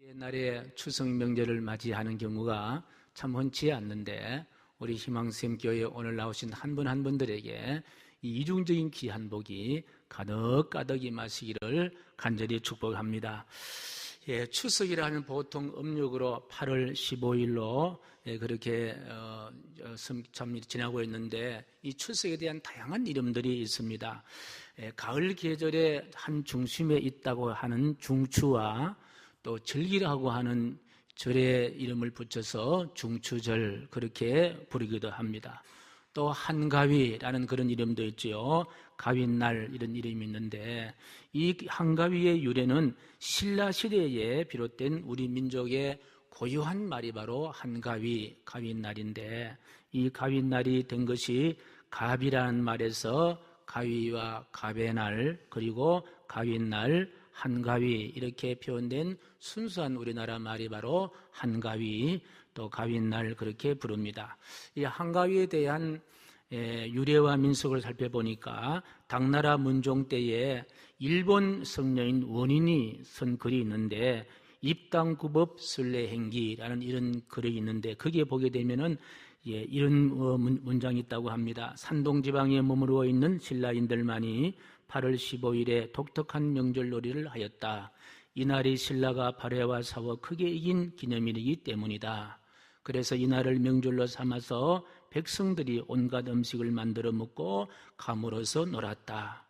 옛날에 추석 명절을 맞이하는 경우가 참 흔치 않는데 우리 희망샘 교회에 오늘 나오신 한 분 한 분들에게 이 이중적인 귀한 복이 가득가득 임하시기를 간절히 축복합니다. 추석이라 하면 보통 음력으로 8월 15일로 그렇게 참 지나고 있는데 이 추석에 대한 다양한 이름들이 있습니다. 가을 계절의 한 중심에 있다고 하는 중추와 또 절기라고 하는 절의 이름을 붙여서 중추절 그렇게 부르기도 합니다. 또 한가위라는 그런 이름도 있지요. 가위날 이런 이름이 있는데 이 한가위의 유래는 신라 시대에 비롯된 우리 민족의 고유한 말이 바로 한가위, 가위날인데 이 가위날이 된 것이 갑이라는 말에서 가위와 갑의 날 그리고 가위날 한가위 이렇게 표현된 순수한 우리나라 말이 바로 한가위 또 가위날 그렇게 부릅니다. 이 한가위에 대한 유래와 민속을 살펴보니까 당나라 문종 때에 일본 성녀인 원인이 쓴 글이 있는데 입당구법 순례행기라는 이런 글이 있는데 거기에 보게 되면은 이런 문장이 있다고 합니다. 산동지방에 머무르고 있는 신라인들만이 8월 15일에 독특한 명절놀이를 하였다. 이날이 신라가 발해와 싸워 크게 이긴 기념일이기 때문이다. 그래서 이날을 명절로 삼아서 백성들이 온갖 음식을 만들어 먹고 감으로서 놀았다.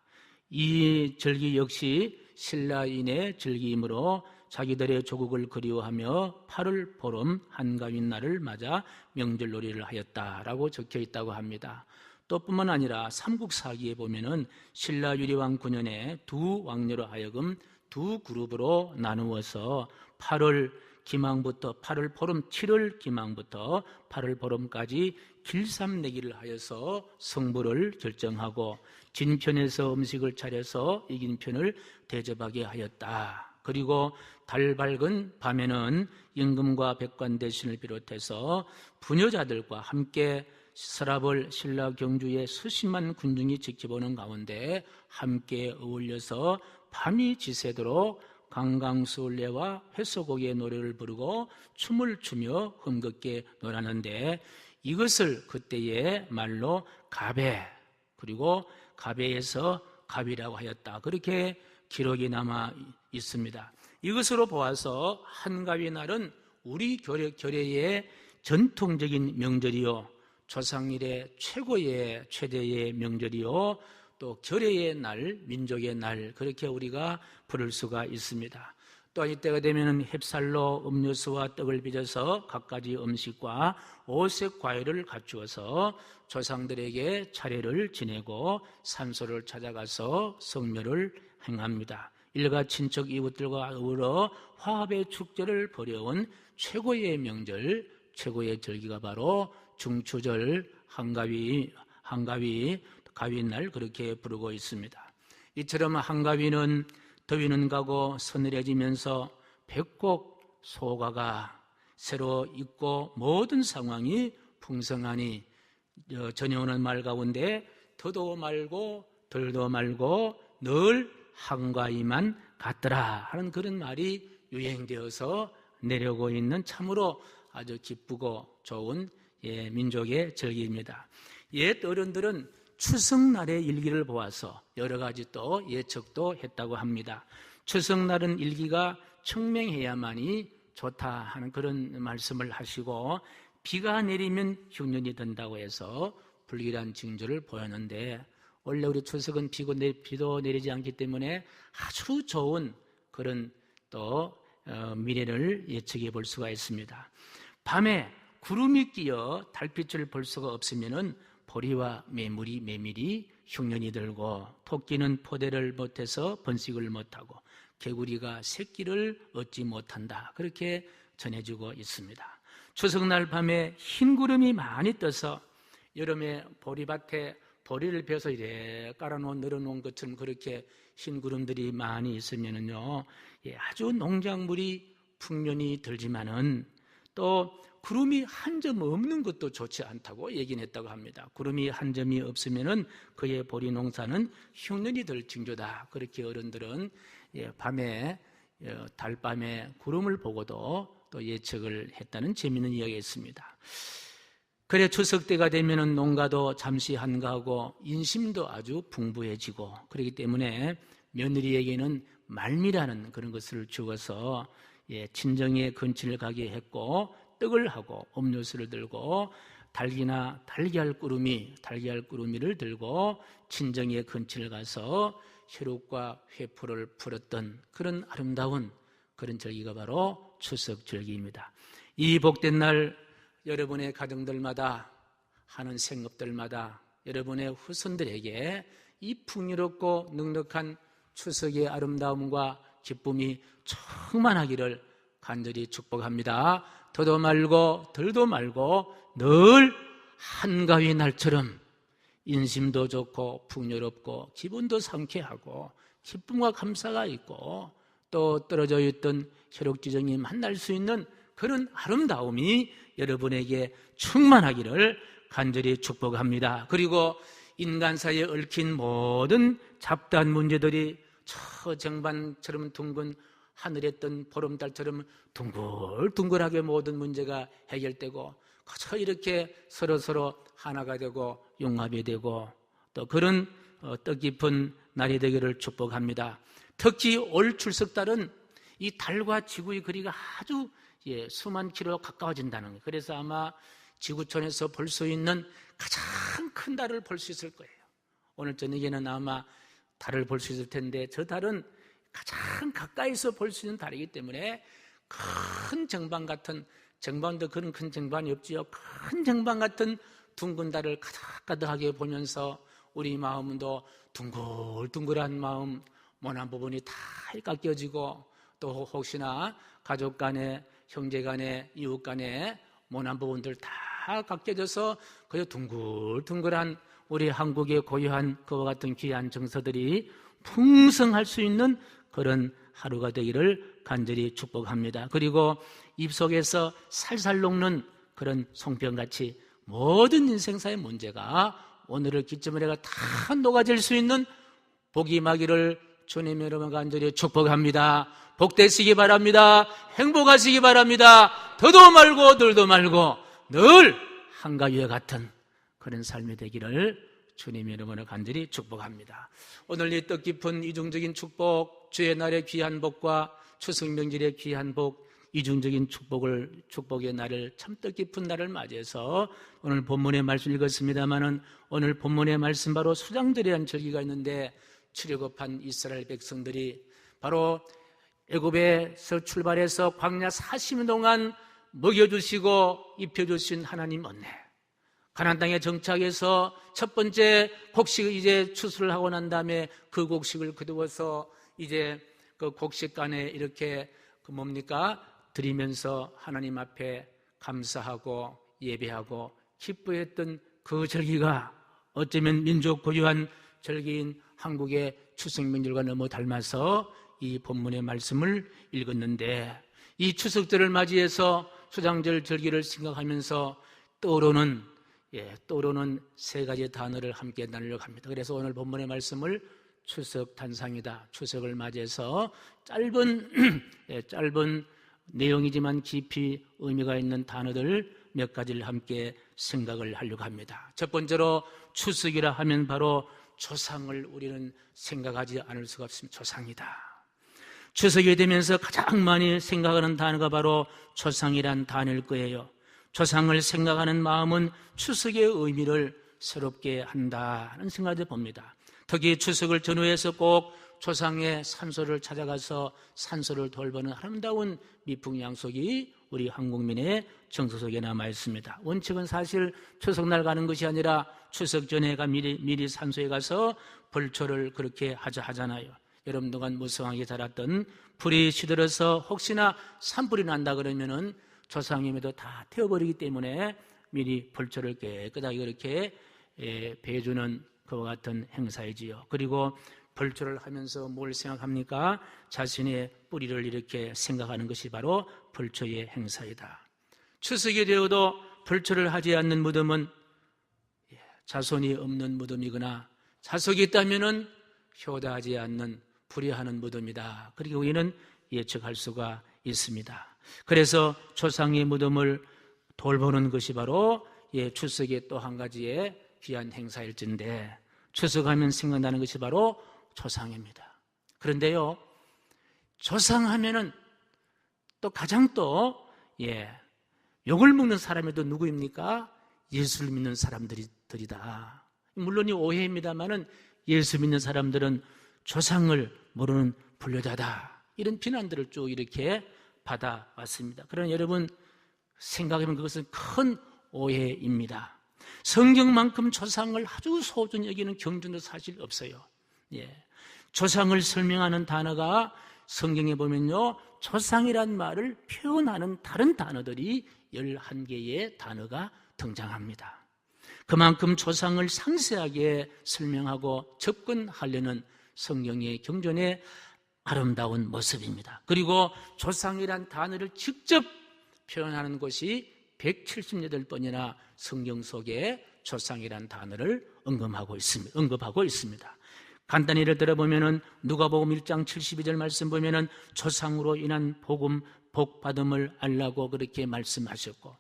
이 절기 역시 신라인의 절기이므로 자기들의 조국을 그리워하며 8월 보름 한가위날을 맞아 명절놀이를 하였다라고 적혀 있다고 합니다. 또 뿐만 아니라 삼국사기에 보면은 신라 유리왕 9년에 두 왕녀로 하여금 두 그룹으로 나누어서 8월 기망부터 8월 보름 7월 기망부터 8월 보름까지 길삼내기를 하여서 승부를 결정하고 진 편에서 음식을 차려서 이긴 편을 대접하게 하였다. 그리고 달 밝은 밤에는 임금과 백관 대신을 비롯해서 부녀자들과 함께 서랍을 신라 경주의 수십만 군중이 지켜보는 가운데 함께 어울려서 밤이 지새도록 강강수울래와 회소고기의 노래를 부르고 춤을 추며 흥겹게 놀았는데 이것을 그때의 말로 가배 그리고 가배에서 갑이라고 하였다. 그렇게 기록이 남아 있습니다. 이것으로 보아서 한가위날은 우리 결의의 전통적인 명절이요 조상일의 최대의 명절이요 또 결의의 날, 민족의 날 그렇게 우리가 부를 수가 있습니다. 또 이때가 되면 햅쌀로 음료수와 떡을 빚어서 갖가지 음식과 오색 과일을 갖추어서 조상들에게 차례를 지내고 산소를 찾아가서 성묘를 행합니다. 일가 친척 이웃들과 어우러 화합의 축제를 벌여온 최고의 명절, 최고의 절기가 바로 중추절, 한가위, 가위날 그렇게 부르고 있습니다. 이처럼 한가위는 더위는 가고 서늘해지면서 백곡 소가가 새로 있고 모든 상황이 풍성하니 전해오는 말 가운데 더도 말고 덜도 말고 늘 한가위만 같더라 하는 그런 말이 유행되어서 내려오고 있는 참으로 아주 기쁘고 좋은 민족의 절기입니다. 옛 어른들은 추석날의 일기를 보아서 여러 가지 또 예측도 했다고 합니다. 추석날은 일기가 청명해야만이 좋다 하는 그런 말씀을 하시고 비가 내리면 흉년이 든다고 해서 불길한 징조를 보였는데 원래 우리 추석은 비도 내리지 않기 때문에 아주 좋은 그런 또 미래를 예측해 볼 수가 있습니다. 밤에 구름이 끼어 달빛을 볼 수가 없으면은 보리와 메밀이 흉년이 들고 토끼는 포대를 못해서 번식을 못하고 개구리가 새끼를 얻지 못한다. 그렇게 전해지고 있습니다. 추석날 밤에 흰 구름이 많이 떠서 여름에 보리밭에 보리를 베어서 이래 깔아놓은 늘어놓은 것처럼 그렇게 흰 구름들이 많이 있으면은요, 아주 농작물이 풍년이 들지만은 또 구름이 한 점 없는 것도 좋지 않다고 얘기는 했다고 합니다. 구름이 한 점이 없으면은 그의 보리 농사는 흉년이 될 징조다. 그렇게 어른들은 밤에 달밤에 구름을 보고도 또 예측을 했다는 재미있는 이야기가 있습니다. 그래 추석 때가 되면은 농가도 잠시 한가하고 인심도 아주 풍부해지고 그렇기 때문에 며느리에게는 말미라는 그런 것을 주어서 친정에 근친을 가게 했고 떡을 하고 음료수를 들고 달걀 꾸러미를 들고 친정에 근친을 가서 혈육과 회포를 풀었던 그런 아름다운 그런 절기가 바로 추석 절기입니다. 이 복된 날 여러분의 가정들마다 하는 생업들마다 여러분의 후손들에게 이 풍요롭고 넉넉한 추석의 아름다움과 기쁨이 충만하기를 간절히 축복합니다. 더도 말고 덜도 말고 늘 한가위 날처럼 인심도 좋고 풍요롭고 기분도 상쾌하고 기쁨과 감사가 있고 또 떨어져 있던 혈육지정이 만날 수 있는 그런 아름다움이 여러분에게 충만하기를 간절히 축복합니다. 그리고 인간 사이에 얽힌 모든 잡다한 문제들이 저 정반처럼 둥근 하늘에 뜬 보름달처럼 둥글둥글하게 모든 문제가 해결되고 그저 이렇게 서로 하나가 되고 융합이 되고 또 그런 뜻깊은 날이 되기를 축복합니다. 특히 올 추석달은 이 달과 지구의 거리가 아주 수만 킬로 가까워진다는 거예요. 그래서 아마 지구촌에서 볼 수 있는 가장 큰 달을 볼 수 있을 거예요. 오늘 저녁에는 아마 달을 볼 수 있을 텐데 저 달은 가장 가까이서 볼 수 있는 달이기 때문에 큰 정반 같은 정반도 그런 큰 정반이 없지요. 큰 정반 같은 둥근 달을 가득가득하게 보면서 우리 마음도 둥글둥글한 마음 모난 부분이 다 깎여지고 또 혹시나 가족 간에 형제 간에 이웃 간에 모난 부분들 다 깎여져서 그 둥글둥글한 우리 한국의 고유한 그와 같은 귀한 정서들이 풍성할 수 있는 그런 하루가 되기를 간절히 축복합니다. 그리고 입속에서 살살 녹는 그런 송편같이 모든 인생사의 문제가 오늘을 기점으로 해가 다 녹아질 수 있는 복이 임하기를 주님 여러분 간절히 축복합니다. 복되시기 바랍니다. 행복하시기 바랍니다. 더도 말고 덜도 말고 늘 한가위와 같은 그런 삶이 되기를 주님 여러분을 간절히 축복합니다. 오늘 이 뜻깊은 이중적인 축복, 주의 날의 귀한 복과 추석 명절의 귀한 복, 이중적인 축복의 날을 참 뜻깊은 날을 맞이해서 오늘 본문의 말씀 읽었습니다마는 오늘 본문의 말씀 바로 수장절이라는 절기가 있는데 출애굽한 이스라엘 백성들이 바로 애굽에서 출발해서 광야 40년 동안 먹여주시고 입혀주신 하나님 은혜, 가나안 땅에 정착해서 첫 번째 곡식 이제 추수를 하고 난 다음에 그 곡식을 거두어서 이제 그 곡식간에 이렇게 드리면서 하나님 앞에 감사하고 예배하고 기뻐했던 그 절기가 어쩌면 민족 고유한 절기인 한국의 추석 명절과 너무 닮아서 이 본문의 말씀을 읽었는데 이 추석절을 맞이해서 수장절 절기를 생각하면서 떠오르는 세 가지 단어를 함께 나누려고 합니다. 그래서 오늘 본문의 말씀을 추석 단상이다, 추석을 맞이해서 짧은 내용이지만 깊이 의미가 있는 단어들 몇 가지를 함께 생각을 하려고 합니다. 첫 번째로 추석이라 하면 바로 조상을 우리는 생각하지 않을 수가 없습니다. 조상이다. 추석이 되면서 가장 많이 생각하는 단어가 바로 조상이란 단어일 거예요. 조상을 생각하는 마음은 추석의 의미를 새롭게 한다는 생각을 봅니다. 특히 추석을 전후해서 꼭 조상의 산소를 찾아가서 산소를 돌보는 아름다운 미풍양속이 우리 한국민의 정서 속에 남아 있습니다. 원칙은 사실 추석날 가는 것이 아니라 추석 전에가 미리 산소에 가서 벌초를 그렇게 하잖아요. 여름 동안 무성하게 자랐던 풀이 시들어서 혹시나 산불이 난다 그러면은 조상님에도 다 태워버리기 때문에 미리 벌초를 깨끗하게 그렇게 배주는 그와 같은 행사이지요. 그리고 벌초를 하면서 뭘 생각합니까? 자신의 뿌리를 이렇게 생각하는 것이 바로 벌초의 행사이다. 추석이 되어도 벌초를 하지 않는 무덤은 자손이 없는 무덤이거나 자석이 있다면은 효도하지 않는 불의하는 무덤이다. 그리고 우리는 예측할 수가 있습니다. 그래서 조상의 무덤을 돌보는 것이 바로 추석의 또 한 가지의 귀한 행사일진데, 추석하면 생각나는 것이 바로 조상입니다. 그런데요, 조상하면은 또 가장 욕을 먹는 사람이 또 누구입니까? 예수를 믿는 사람들이다. 물론 이 오해입니다만은 예수 믿는 사람들은 조상을 모르는 불효자다, 이런 비난들을 쭉 이렇게 받아왔습니다. 그러나 여러분 생각해보면 그것은 큰 오해입니다. 성경만큼 조상을 아주 소중히 여기는 경전도 사실 없어요. 조상을 설명하는 단어가 성경에 보면요, 조상이란 말을 표현하는 다른 단어들이 11개의 단어가 등장합니다. 그만큼 조상을 상세하게 설명하고 접근하려는 성경의 경전의 아름다운 모습입니다. 그리고 조상이란 단어를 직접 표현하는 곳이 178번이나 성경 속에 조상이란 단어를 언급하고 있습니다. 간단히 예를 들어보면은 누가복음 1장 72절 말씀 보면은 조상으로 인한 복받음을 알라고 그렇게 말씀하셨고,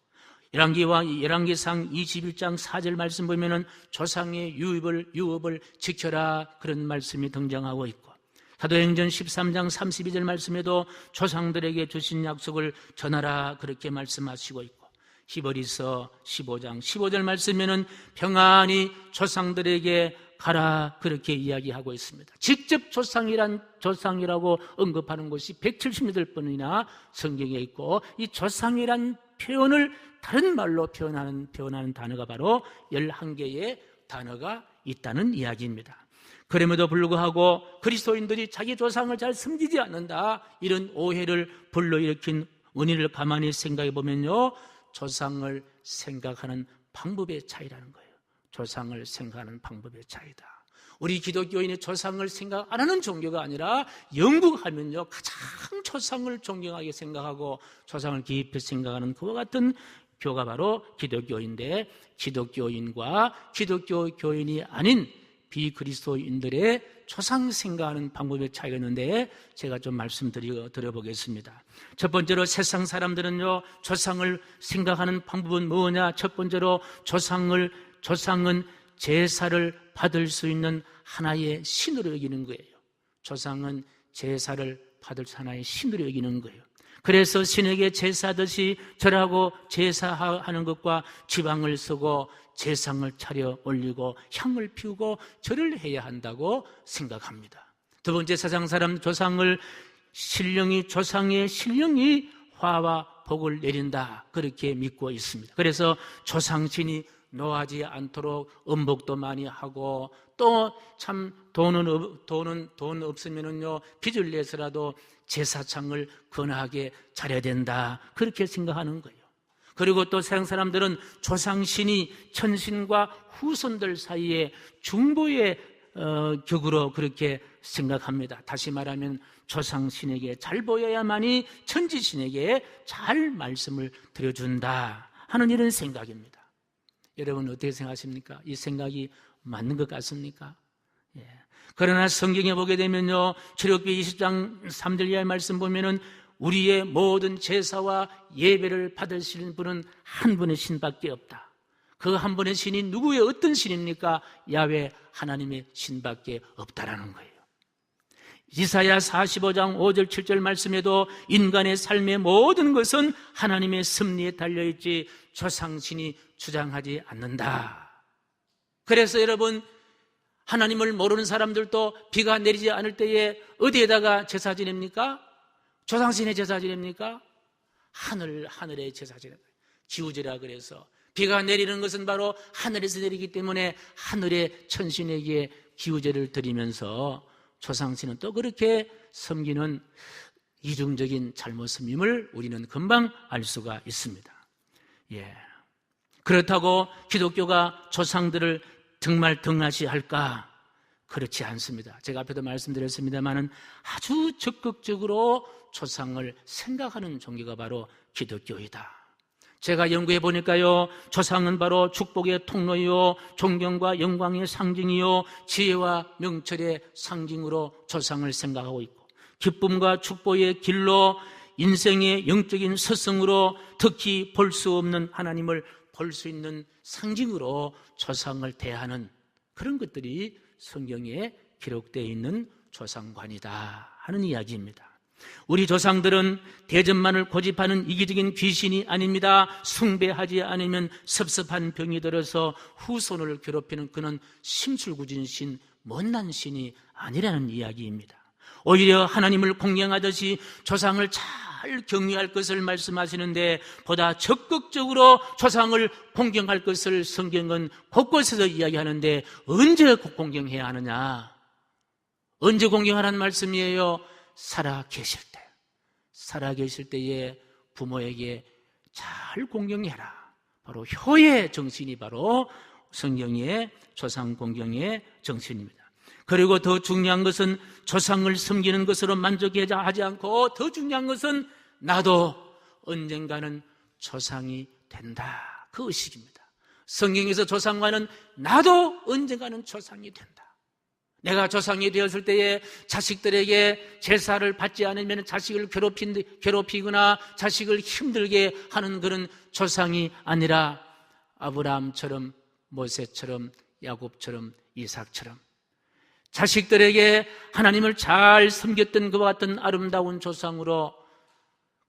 열왕기상 21장 4절 말씀 보면은 조상의 유업을 지켜라, 그런 말씀이 등장하고 있고, 사도행전 13장 32절 말씀에도 조상들에게 주신 약속을 전하라, 그렇게 말씀하시고 있고, 히브리서 15장 15절 말씀에는 평안히 조상들에게 가라, 그렇게 이야기하고 있습니다. 직접 조상이라고 언급하는 것이 178번이나 성경에 있고, 이 조상이란 표현을 다른 말로 표현하는 단어가 바로 11개의 단어가 있다는 이야기입니다. 그럼에도 불구하고 그리스도인들이 자기 조상을 잘 섬기지 않는다, 이런 오해를 불러일으킨 원인을 가만히 생각해 보면요, 조상을 생각하는 방법의 차이라는 거예요. 조상을 생각하는 방법의 차이다. 우리 기독교인이 조상을 생각 안 하는 종교가 아니라, 영국하면요 가장 조상을 존경하게 생각하고 조상을 깊이 생각하는 그와 같은 교가 바로 기독교인데, 기독교인과 기독교 교인이 아닌 비그리스도인들의 조상 생각하는 방법의 차이가 있는데, 제가 좀 말씀드려보겠습니다. 첫 번째로 세상 사람들은요, 조상을 생각하는 방법은 뭐냐? 첫 번째로 조상은 제사를 받을 수 있는 하나의 신으로 여기는 거예요. 조상은 제사를 받을 하나의 신으로 여기는 거예요. 그래서 신에게 제사하듯이 절하고 제사하는 것과 지방을 쓰고 제상을 차려 올리고 향을 피우고 절을 해야 한다고 생각합니다. 두 번째, 세상 사람 조상의 신령이 화와 복을 내린다, 그렇게 믿고 있습니다. 그래서 조상신이 노하지 않도록 음복도 많이 하고, 또 참 돈 없으면은요 빚을 내서라도 제사창을 건하게 차려야 된다, 그렇게 생각하는 거예요. 그리고 또 세상 사람들은 조상신이 천신과 후손들 사이에 중보의 격으로 그렇게 생각합니다. 다시 말하면 조상신에게 잘 보여야만이 천지신에게 잘 말씀을 드려준다 하는 이런 생각입니다. 여러분 어떻게 생각하십니까? 이 생각이 맞는 것 같습니까? 그러나 성경에 보게 되면요, 출애굽기 20장 3절 이하의 말씀 보면은 우리의 모든 제사와 예배를 받으시는 분은 한 분의 신밖에 없다. 그 한 분의 신이 누구의 어떤 신입니까? 야훼 하나님의 신밖에 없다라는 거예요. 이사야 45장 5절 7절 말씀에도 인간의 삶의 모든 것은 하나님의 섭리에 달려있지 조상신이 주장하지 않는다. 그래서 여러분, 하나님을 모르는 사람들도 비가 내리지 않을 때에 어디에다가 제사 지냅니까? 조상신의 제사 지냅니까? 하늘의 제사 지냅니다. 기우제라 그래서 비가 내리는 것은 바로 하늘에서 내리기 때문에 하늘의 천신에게 기우제를 드리면서 조상신은 또 그렇게 섬기는 이중적인 잘못 섬김을 우리는 금방 알 수가 있습니다. 그렇다고 기독교가 조상들을 정말 등하시할까? 그렇지 않습니다. 제가 앞에도 말씀드렸습니다만은 아주 적극적으로 조상을 생각하는 종교가 바로 기독교이다. 제가 연구해 보니까요, 조상은 바로 축복의 통로이요, 존경과 영광의 상징이요, 지혜와 명철의 상징으로 조상을 생각하고 있고, 기쁨과 축복의 길로 인생의 영적인 스승으로 특히 볼 수 없는 하나님을 볼 수 있는 상징으로 조상을 대하는 그런 것들이 성경에 기록되어 있는 조상관이다 하는 이야기입니다. 우리 조상들은 대접만을 고집하는 이기적인 귀신이 아닙니다. 숭배하지 않으면 섭섭한 병이 들어서 후손을 괴롭히는 그는 심술궂은 신, 못난 신이 아니라는 이야기입니다. 오히려 하나님을 공경하듯이 조상을 잘 경외할 것을 말씀하시는데 보다 적극적으로 조상을 공경할 것을 성경은 곳곳에서 이야기하는데 언제 공경해야 하느냐? 언제 공경하라는 말씀이에요? 살아계실 때에 부모에게 잘 공경해라. 바로 효의 정신이 바로 성경의 조상 공경의 정신입니다. 그리고 더 중요한 것은 조상을 섬기는 것으로 만족하지 않고 더 중요한 것은 나도 언젠가는 조상이 된다. 그 의식입니다. 성경에서 조상과는 나도 언젠가는 조상이 된다. 내가 조상이 되었을 때에 자식들에게 제사를 받지 않으면 자식을 괴롭히거나 자식을 힘들게 하는 그런 조상이 아니라 아브라함처럼 모세처럼 야곱처럼 이삭처럼 자식들에게 하나님을 잘 섬겼던 그와 같은 아름다운 조상으로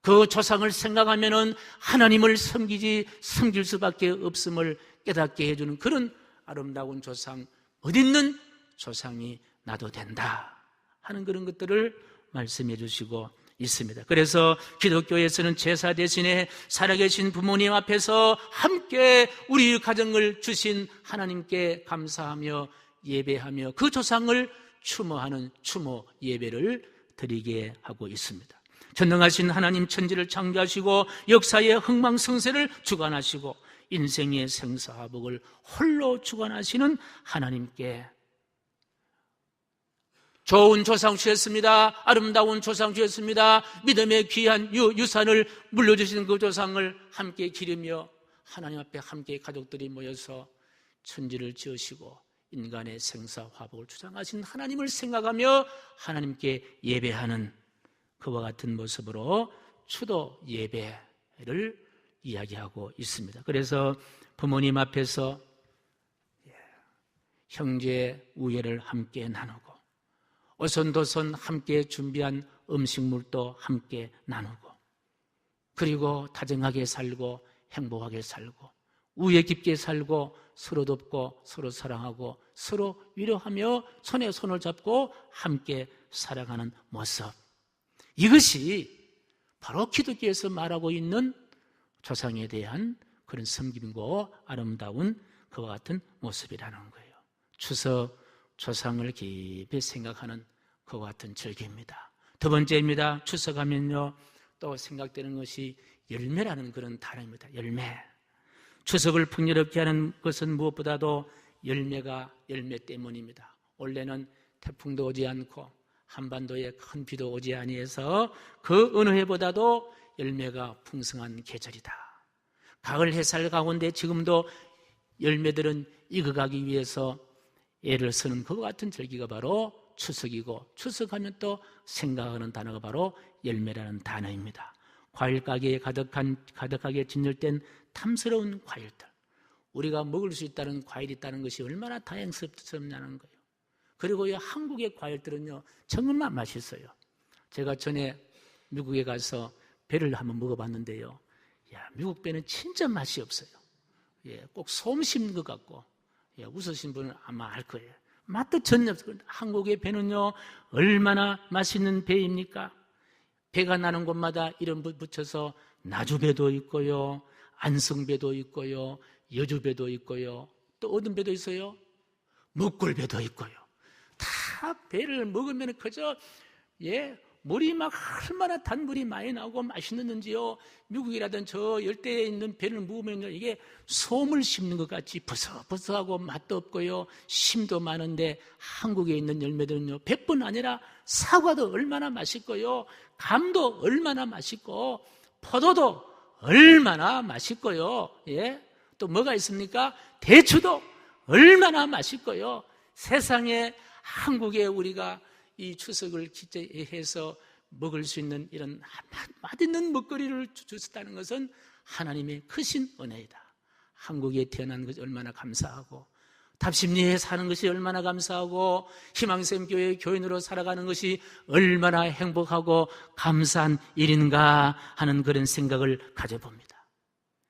그 조상을 생각하면은 하나님을 섬길 수밖에 없음을 깨닫게 해주는 그런 아름다운 조상, 어딨는 조상이 나도 된다 하는 그런 것들을 말씀해 주시고 있습니다. 그래서 기독교에서는 제사 대신에 살아계신 부모님 앞에서 함께 우리 가정을 주신 하나님께 감사하며 예배하며 그 조상을 추모하는 추모 예배를 드리게 하고 있습니다. 전능하신 하나님 천지를 창조하시고 역사의 흥망성쇠를 주관하시고 인생의 생사화복을 홀로 주관하시는 하나님께 좋은 조상 주셨습니다. 아름다운 조상 주셨습니다. 믿음의 귀한 유산을 물려주신 그 조상을 함께 기리며 하나님 앞에 함께 가족들이 모여서 천지를 지으시고 인간의 생사화복을 주장하신 하나님을 생각하며 하나님께 예배하는 그와 같은 모습으로 추도 예배를 이야기하고 있습니다. 그래서 부모님 앞에서 형제 우애를 함께 나누고 오손도손 함께 준비한 음식물도 함께 나누고 그리고 다정하게 살고 행복하게 살고 우애 깊게 살고 서로 돕고 서로 사랑하고 서로 위로하며 손에 손을 잡고 함께 살아가는 모습, 이것이 바로 기독교에서 말하고 있는 조상에 대한 그런 섬김과 아름다운 그와 같은 모습이라는 거예요. 추석 조상을 깊이 생각하는 그와 같은 절기입니다. 두 번째입니다. 추석하면요 또 생각되는 것이 열매라는 그런 단어입니다. 열매. 추석을 풍요롭게 하는 것은 무엇보다도 열매 때문입니다. 원래는 태풍도 오지 않고 한반도에 큰 비도 오지 아니해서 그 어느 해보다도 열매가 풍성한 계절이다. 가을 햇살 가운데 지금도 열매들은 익어가기 위해서 애를 쓰는 그와 같은 절기가 바로 추석이고 추석하면 또 생각하는 단어가 바로 열매라는 단어입니다. 과일 가게에 가득하게 진열된 탐스러운 과일들, 우리가 먹을 수 있다는 과일이 있다는 것이 얼마나 다행스럽냐는 거예요. 그리고 이 한국의 과일들은요 정말 맛있어요. 제가 전에 미국에 가서 배를 한번 먹어봤는데요, 미국 배는 진짜 맛이 없어요. 꼭 소음 씹는 것 같고, 웃으신 분은 아마 알 거예요. 맛도 전혀 없어요. 한국의 배는요 얼마나 맛있는 배입니까? 배가 나는 곳마다 이름 붙여서 나주배도 있고요, 안성배도 있고요, 여주배도 있고요, 또 어떤 배도 있어요? 먹골배도 있고요. 다 배를 먹으면 그저 물이 막 얼마나 단물이 많이 나오고 맛있는지요. 미국이라든 저 열대에 있는 배를 먹으면요 이게 솜을 씹는 것 같이 버석버석하고 맛도 없고요, 심도 많은데 한국에 있는 열매들은요 100번 아니라 사과도 얼마나 맛있고요, 감도 얼마나 맛있고 포도도 얼마나 맛있고요, 또 뭐가 있습니까? 대추도 얼마나 맛있고요. 세상에 한국에 우리가 이 추석을 기대해서 먹을 수 있는 이런 맛있는 먹거리를 주셨다는 것은 하나님의 크신 은혜이다. 한국에 태어난 것이 얼마나 감사하고, 답심리에 사는 것이 얼마나 감사하고, 희망샘교회 교인으로 살아가는 것이 얼마나 행복하고 감사한 일인가 하는 그런 생각을 가져봅니다.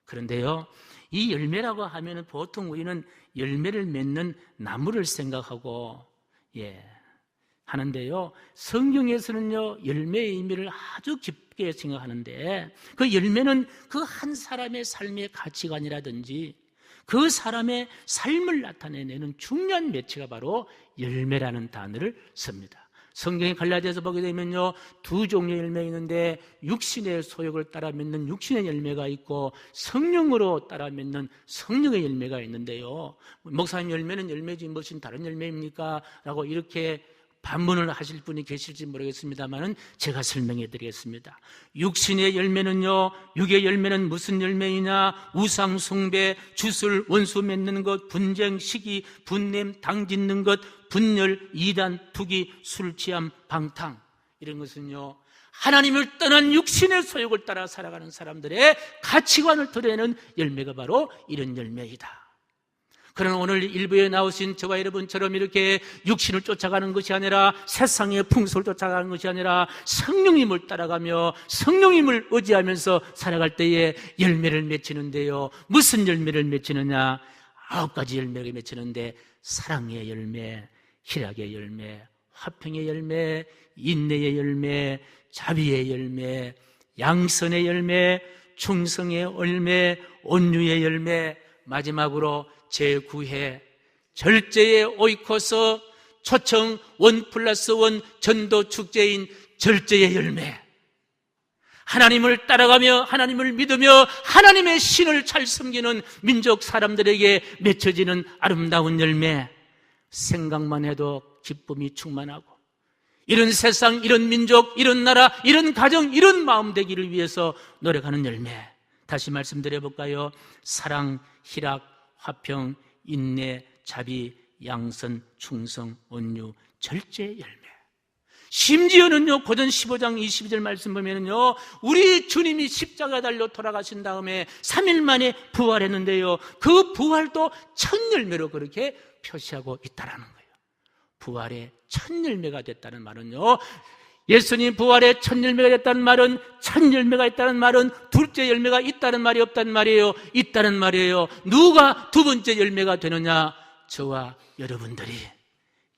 그런데요, 이 열매라고 하면 보통 우리는 열매를 맺는 나무를 생각하고 하는데요, 성경에서는요 열매의 의미를 아주 깊게 생각하는데, 그 열매는 그 한 사람의 삶의 가치관이라든지 그 사람의 삶을 나타내는 중요한 매체가 바로 열매라는 단어를 씁니다. 성경의 갈라디아서 보게 되면요, 두 종류의 열매가 있는데 육신의 소욕을 따라 맺는 육신의 열매가 있고 성령으로 따라 맺는 성령의 열매가 있는데요, 목사님 열매는 열매지 무슨 다른 열매입니까? 라고 이렇게 반문을 하실 분이 계실지 모르겠습니다만 제가 설명해 드리겠습니다. 육신의 열매는요, 육의 열매는 무슨 열매이냐? 우상 숭배, 주술, 원수 맺는 것, 분쟁, 시기, 분냄, 당 짓는 것, 분열, 이단, 투기, 술 취함, 방탕, 이런 것은요 하나님을 떠난 육신의 소욕을 따라 살아가는 사람들의 가치관을 드러내는 열매가 바로 이런 열매이다. 그러나 오늘 일부에 나오신 저와 여러분처럼 이렇게 육신을 쫓아가는 것이 아니라, 세상의 풍속을 쫓아가는 것이 아니라 성령님을 따라가며 성령님을 의지하면서 살아갈 때에 열매를 맺히는데요, 무슨 열매를 맺히느냐? 9가지 열매를 맺히는데, 사랑의 열매, 희락의 열매, 화평의 열매, 인내의 열매, 자비의 열매, 양선의 열매, 충성의 열매, 온유의 열매, 마지막으로 제9회 절제의 오이코스, 초청 1+1 전도 축제인 절제의 열매, 하나님을 따라가며 하나님을 믿으며 하나님의 신을 잘 섬기는 민족 사람들에게 맺혀지는 아름다운 열매. 생각만 해도 기쁨이 충만하고, 이런 세상, 이런 민족, 이런 나라, 이런 가정, 이런 마음 되기를 위해서 노력하는 열매. 다시 말씀드려볼까요? 사랑, 희락, 화평, 인내, 자비, 양선, 충성, 온유, 절제의 열매. 심지어는요, 고전 15장 22절 말씀 보면은요, 우리 주님이 십자가 달려 돌아가신 다음에 3일 만에 부활했는데요, 그 부활도 첫 열매로 그렇게 표시하고 있다라는 거예요. 부활의 첫 열매가 됐다는 말은요, 예수님 부활의 첫 열매가 됐다는 말은, 첫 열매가 있다는 말은 둘째 열매가 있다는 말이 없다는 말이에요. 있다는 말이에요. 누가 두 번째 열매가 되느냐? 저와 여러분들이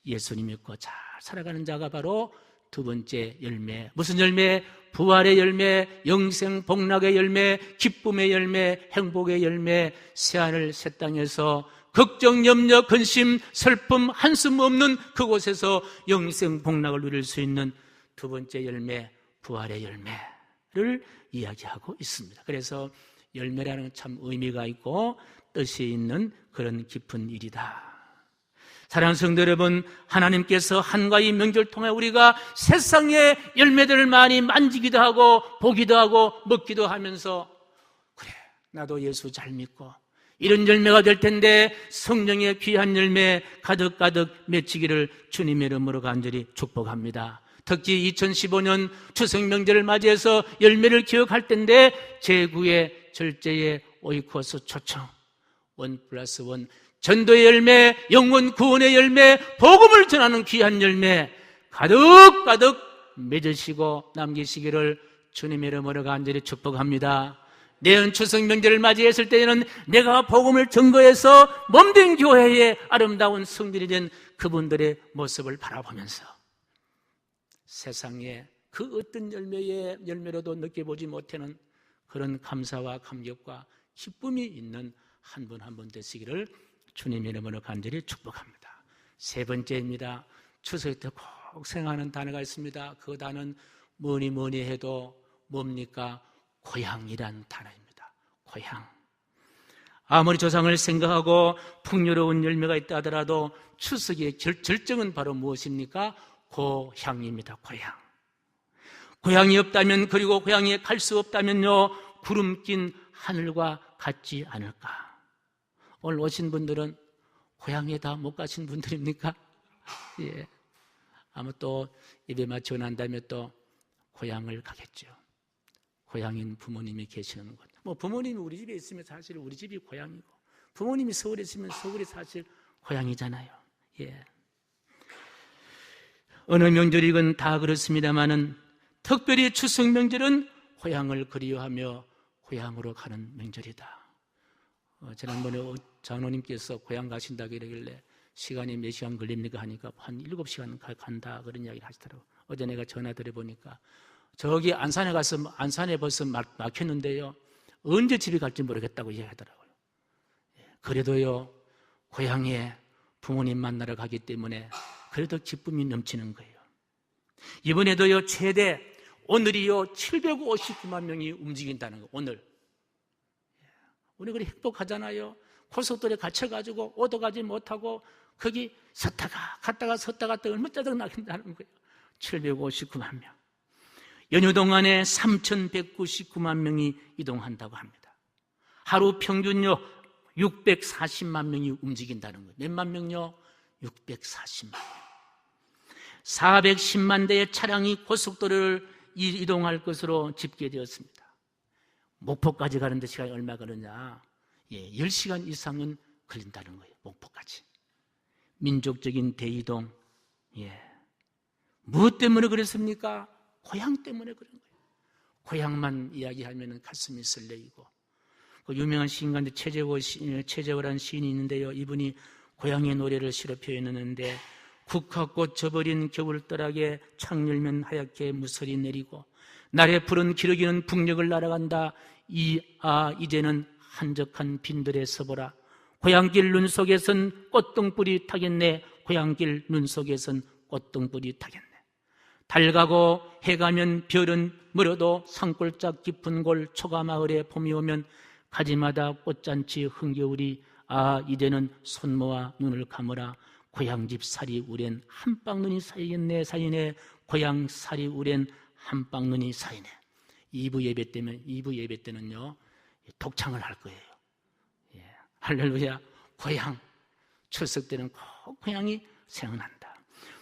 예수님 믿고 잘 살아가는 자가 바로 두 번째 열매. 무슨 열매? 부활의 열매, 영생 복락의 열매, 기쁨의 열매, 행복의 열매. 새하늘 새 땅에서 걱정, 염려, 근심, 슬픔, 한숨 없는 그곳에서 영생 복락을 누릴 수 있는 두 번째 열매, 부활의 열매를 이야기하고 있습니다. 그래서 열매라는 건 참 의미가 있고 뜻이 있는 그런 깊은 일이다. 사랑하는 성도 여러분, 하나님께서 한가위 명절 통해 우리가 세상의 열매들을 많이 만지기도 하고 보기도 하고 먹기도 하면서, 그래, 나도 예수 잘 믿고 이런 열매가 될 텐데 성령의 귀한 열매 가득가득 맺히기를 주님의 이름으로 간절히 축복합니다. 특히 2015년 추석 명절을 맞이해서 열매를 기억할 텐데, 제9의 절제의 오이코스 초청 1+1 전도의 열매, 영혼 구원의 열매, 복음을 전하는 귀한 열매 가득가득 맺으시고 남기시기를 주님의 이름으로 간절히 축복합니다. 내년 추석 명절을 맞이했을 때에는 내가 복음을 증거해서 몸된 교회의 아름다운 성전이 된 그분들의 모습을 바라보면서 세상에 그 어떤 열매로도 느껴보지 못하는 그런 감사와 감격과 기쁨이 있는 한 분 한 분 되시기를 주님의 이름으로 간절히 축복합니다. 세 번째입니다. 추석 때 꼭 생각하는 단어가 있습니다. 그 단어는 뭐니 해도 뭡니까? 고향이란 단어입니다. 고향. 아무리 조상을 생각하고 풍요로운 열매가 있다 하더라도 추석의 절정은 바로 무엇입니까? 고향입니다. 고향. 고향이 없다면, 그리고 고향에 갈 수 없다면요, 구름 낀 하늘과 같지 않을까? 오늘 오신 분들은 고향에 다 못 가신 분들입니까? 예. 아마 또 입에 맞추고 난 다음에 또 고향을 가겠죠. 고향인 부모님이 계시는 곳. 뭐 부모님이 우리 집에 있으면 사실 우리 집이 고향이고, 부모님이 서울에 있으면 서울이 사실 고향이잖아요. 예. 어느 명절이건 다 그렇습니다만은 특별히 추석 명절은 고향을 그리워하며 고향으로 가는 명절이다. 지난번에 장로님께서 고향 가신다고 이러길래 시간이 몇 시간 걸립니까 하니까 한 7시간 간다 그런 이야기를 하시더라고요. 어제 내가 전화 드려보니까 저기 안산에 가서 안산에 벌써 막혔는데요, 언제 집에 갈지 모르겠다고 이야기하더라고요. 그래도요, 고향에 부모님 만나러 가기 때문에 그래도 기쁨이 넘치는 거예요. 이번에도요, 최대 오늘이요 759만 명이 움직인다는 거예요. 오늘 우리 그래 행복하잖아요. 고속도로에 갇혀가지고 오도 가지 못하고 거기 섰다가 갔다가 섰다가 갔다가 얼마 짜증나겠다는 거예요. 759만 명. 연휴 동안에 3,199만 명이 이동한다고 합니다. 하루 평균요 640만 명이 움직인다는 거예요. 몇만 명요? 640만 명. 410만 대의 차량이 고속도로를 이동할 것으로 집계되었습니다. 목포까지 가는데 시간이 얼마 걸리냐? 10시간 이상은 걸린다는 거예요. 목포까지. 민족적인 대이동. 무엇 때문에 그랬습니까? 고향 때문에 그런 거예요. 고향만 이야기하면 가슴이 설레이고. 그 유명한 시인 가운데 최재호라는 시인이 있는데요, 이분이 고향의 노래를 시로 표현했는데, 국화꽃 져버린 겨울떠락에 창 열면 하얗게 무설이 내리고 날에 푸른 기러기는 북녘을 날아간다. 이제는 한적한 빈들에 서보라. 고향길 눈 속에선 꽃등불이 타겠네. 고향길 눈 속에선 꽃등불이 타겠네. 달 가고 해 가면 별은 멀어도 산골짝 깊은 골 초가마을에 봄이 오면 가지마다 꽃잔치 흥겨울이. 이제는 손 모아 눈을 감으라. 고향집 살이 우랜 한방눈이 쌓이겠네. 사이네. 고향 살이 우랜 한방눈이 쌓이네. 2부 예배 때는요 독창을 할 거예요. 할렐루야. 고향. 추석 때는 꼭 고향이 생각난다.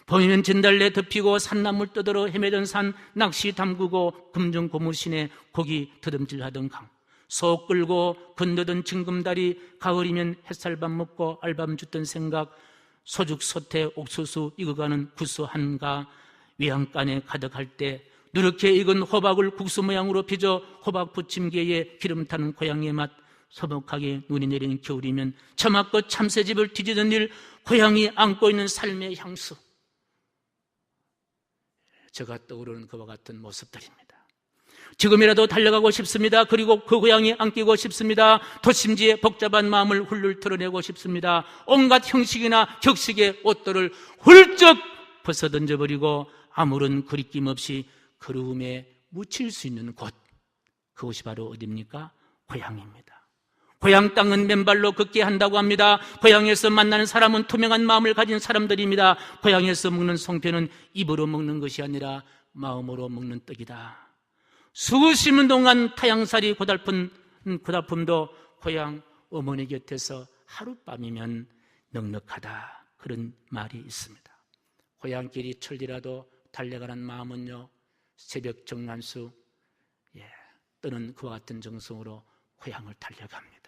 봄이면 진달래 덮이고 산나물 떠들어 헤매던 산, 낚시 담그고 금중 고무신에 고기 더듬질하던 강, 소 끌고 건너던 징금다리, 가을이면 햇살밥 먹고 알밤 줬던 생각, 소죽 소태 옥수수 익어가는 구수 한가, 외양간에 가득할 때 누렇게 익은 호박을 국수 모양으로 빚어 호박 부침개에 기름 타는 고향의 맛, 서먹하게 눈이 내리는 겨울이면 처맞고 참새집을 뒤지던 일, 고향이 안고 있는 삶의 향수. 제가 떠오르는 그와 같은 모습들입니다. 지금이라도 달려가고 싶습니다. 그리고 그 고향에 안기고 싶습니다. 도심지의 복잡한 마음을 훌훌 털어내고 싶습니다. 온갖 형식이나 격식의 옷들을 훌쩍 벗어던져버리고 아무런 거리낌 없이 그리움에 묻힐 수 있는 곳, 그곳이 바로 어디입니까? 고향입니다. 고향 땅은 맨발로 걷게 한다고 합니다. 고향에서 만나는 사람은 투명한 마음을 가진 사람들입니다. 고향에서 먹는 송편은 입으로 먹는 것이 아니라 마음으로 먹는 떡이다. 수십 년 동안 타양살이 고달픔도 고향 어머니 곁에서 하룻밤이면 넉넉하다, 그런 말이 있습니다. 고향길이 철리라도 달려가는 마음은요 새벽 정난수 뜨는 그와 같은 정성으로 고향을 달려갑니다.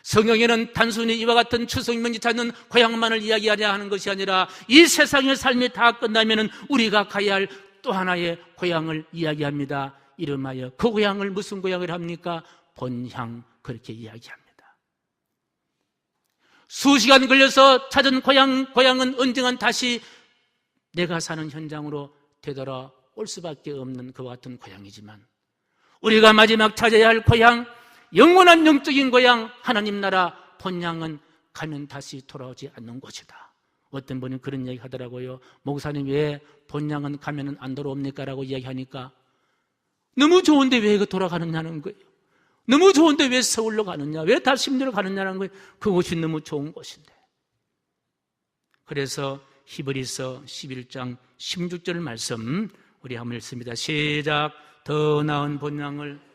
성경에는 단순히 이와 같은 추석 명절 찾는 고향만을 이야기하려 하는 것이 아니라 이 세상의 삶이 다 끝나면 우리가 가야 할 또 하나의 고향을 이야기합니다. 이름하여 그 고향을 무슨 고향을 합니까? 본향, 그렇게 이야기합니다. 수시간 걸려서 찾은 고향은 언젠간 다시 내가 사는 현장으로 되돌아올 수밖에 없는 그와 같은 고향이지만, 우리가 마지막 찾아야 할 고향, 영원한 영적인 고향, 하나님 나라 본향은 가면 다시 돌아오지 않는 곳이다. 어떤 분이 그런 얘기 하더라고요. 목사님, 왜 본향은 가면 안 돌아옵니까? 라고 이야기하니까 너무 좋은데 왜 돌아가느냐는 거예요. 너무 좋은데 왜 서울로 가느냐, 왜 달심리로 가느냐는 거예요. 그곳이 너무 좋은 곳인데. 그래서 히브리서 11장 16절 말씀 우리 한번 읽습니다. 시작. 더 나은 본향을.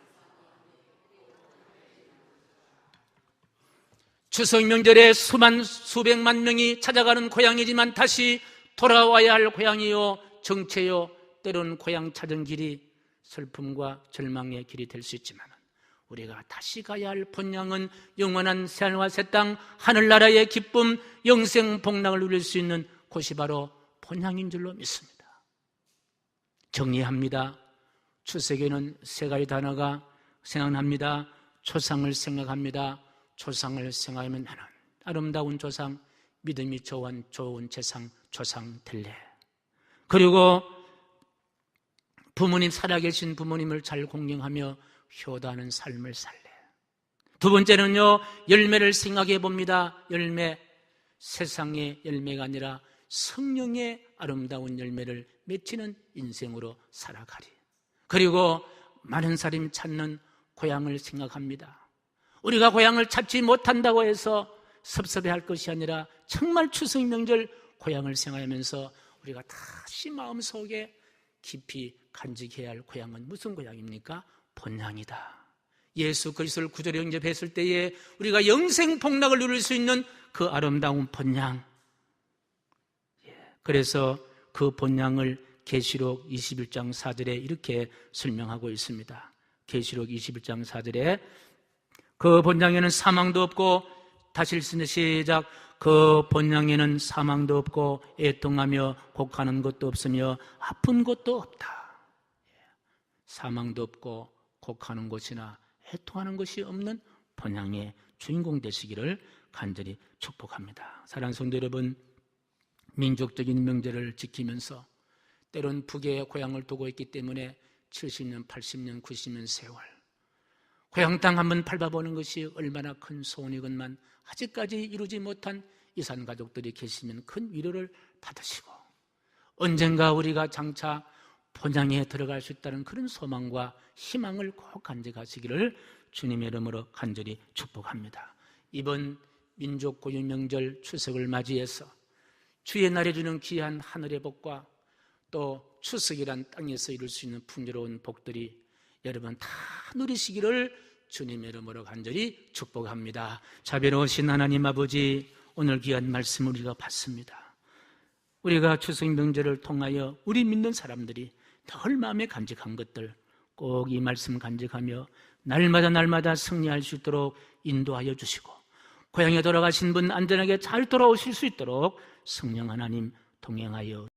추석 명절에 수백만 명이 찾아가는 고향이지만 다시 돌아와야 할 고향이요 정체요 때로는 고향 찾은 길이 슬픔과 절망의 길이 될 수 있지만 우리가 다시 가야 할 본향은 영원한 새하늘과 새 땅, 하늘나라의 기쁨, 영생 복락을 누릴 수 있는 곳이 바로 본향인 줄로 믿습니다. 정리합니다. 추석에는 세 가지 단어가 생각납니다. 조상을 생각합니다. 조상을 생각하면 나는 아름다운 조상, 믿음이 좋은 재상, 조상 될래. 그리고 부모님, 살아계신 부모님을 잘 공경하며 효도하는 삶을 살래. 두 번째는요, 열매를 생각해 봅니다. 열매, 세상의 열매가 아니라 성령의 아름다운 열매를 맺히는 인생으로 살아가리. 그리고 많은 사람이 찾는 고향을 생각합니다. 우리가 고향을 찾지 못한다고 해서 섭섭해할 것이 아니라 정말 추석 명절 고향을 생각하면서 우리가 다시 마음속에 깊이 간직해야 할 고향은 무슨 고향입니까? 본향이다. 예수 그리스도를 구주로 영접했을 때에 우리가 영생 복락을 누릴 수 있는 그 아름다운 본향. 그래서 그 본향을 계시록 21장 4절에 이렇게 설명하고 있습니다. 계시록 21장 4절에 그 본향에는 사망도 없고, 다시 읽습니다. 시작. 그 본향에는 사망도 없고 애통하며 곡하는 것도 없으며 아픈 것도 없다. 사망도 없고 곡하는 것이나 애통하는 것이 없는 본향의 주인공 되시기를 간절히 축복합니다. 사랑하는 성도 여러분, 민족적인 명절을 지키면서 때론 북에 고향을 두고 있기 때문에 70년, 80년, 90년 세월 고향 땅 한번 밟아보는 것이 얼마나 큰 소원이건만 아직까지 이루지 못한 이산 가족들이 계시면 큰 위로를 받으시고 언젠가 우리가 장차 본향에 들어갈 수 있다는 그런 소망과 희망을 꼭 간직하시기를 주님의 이름으로 간절히 축복합니다. 이번 민족 고유 명절 추석을 맞이해서 주의 날에 주는 귀한 하늘의 복과 또 추석이란 땅에서 이룰 수 있는 풍요로운 복들이 여러분 다 누리시기를 주님의 이름으로 간절히 축복합니다. 자비로우신 하나님 아버지, 오늘 귀한 말씀을 우리가 받습니다. 우리가 추석 명절을 통하여 우리 믿는 사람들이 늘 마음에 간직한 것들 꼭 이 말씀 간직하며 날마다 승리할 수 있도록 인도하여 주시고 고향에 돌아가신 분 안전하게 잘 돌아오실 수 있도록 성령 하나님 동행하여